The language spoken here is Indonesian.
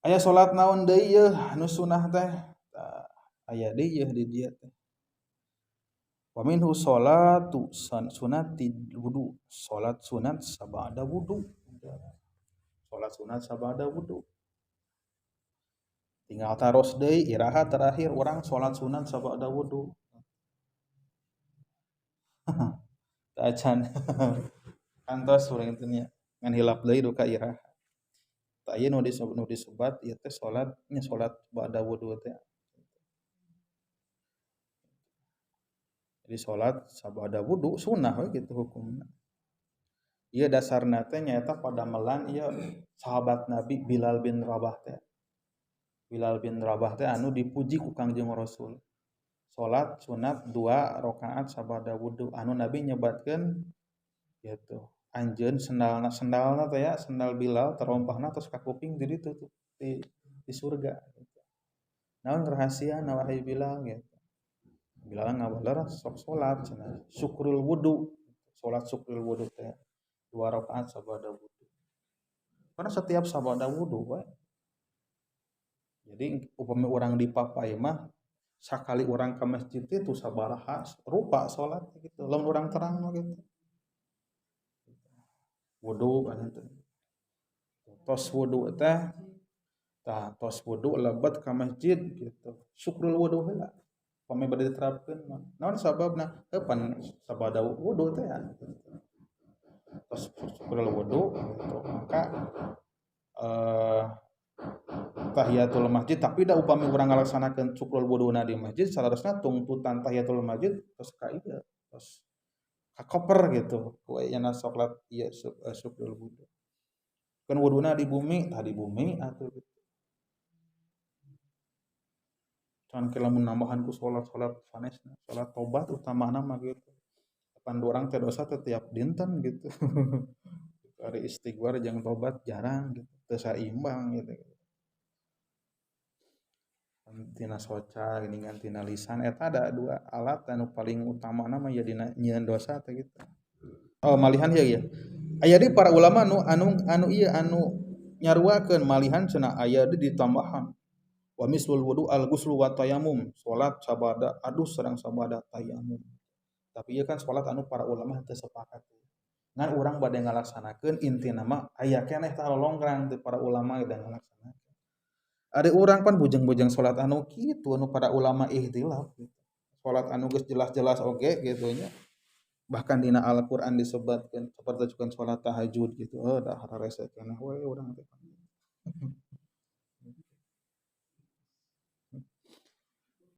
Aya salat naon deui yeuh anu sunah teh? Tah aya deui yeuh di dieu teh. Wa minhu sholatu sunatid wudu. Salat sunat sabada wudu. Salat sunat sabada wudu. Tinggal taros deui iraha terakhir urang salat sunat sabada wudu. Teu acan. Kantos urang teh nya ngan hilap deui duka iraha. Tah ieu nu disebat ieu teh salat nya salat ba'da wudu teh. Jadi salat sabada wudu sunah we kitu hukumna. Ieu dasarna teh nyaeta padamelan ieu sahabat Nabi Bilal bin Rabah teh. Bilal bin Rabah teh anu dipuji ku Kangjeng Rasul. Salat sunat 2 rakaat sabada wudu anu Nabi nyebatkeun gitu. Anjeun sendalna teh ya, sendal Bilal terompahna tos ka kuping di ditu tuh di surga gitu. Naon rahasiana wahai Bilal gitu. Bilal ngabalar sok salat cenah. Syukrul wudu. Salat syukrul wudu teh 2 rakaat sabada wudu. Karena setiap sabada wudu we. Jadi upami urang di Papai mah sakali urang ka masjid itu sabaraha rupa salat gitu. Lamun urang terang mah gitu. Wudu kan itu. Tos wudu teh tah tos wudu lebet ka masjid gitu. Syukrul wudu heula. Pame bade diterapkeun mah. Naon sababna? Pan sabada wudu teh ya. Tos syukrul wudu gitu. Maka tahiyatul masjid tapi da upami urang ngalaksanakeun syukrul wuduna di masjid salarosna tungtutan tahiyatul masjid tos ka ieu tos ka koper gitu ku ayeuna salat ieu syukrul wudu. Kan wuduna di bumi, tah di bumi atuh gitu. Can ke lamun nambahan ku salat-salat sanesna, salat tobat utamana mah gitu. Pan urang teh dosa teh tiap dinten gitu. Ari istighfar jeung tobat jarang gitu, teu saimbang gitu. Tina soca geuningan tina lisan eta ada 2 alat anu paling utamana mah ya dina nyieun dosa teh gitu. Oh malihan ieu. Aya deui para ulama anu ieu anu nyaruakeun malihan cenah aya deui ditambahan. Wa mislul wudu al ghuslu wa tayammum. Salat sabada adus sareng sabada tayamum. Tapi ieu kan salat anu para ulama teu sepakat. Ngan urang bade ngalaksanakeun intina mah aya keneh tah lolonggrang teu para ulama da ngalaksanakeun. Ari urang pan bujang-bujang salat anu kitu anu para ulama ihtilaf gitu. Salat anu geus jelas-jelas oge gitu nya. Bahkan dina Al-Qur'an disebutkeun sapertokeun salat tahajud gitu. Da hararese keneh we urang teh.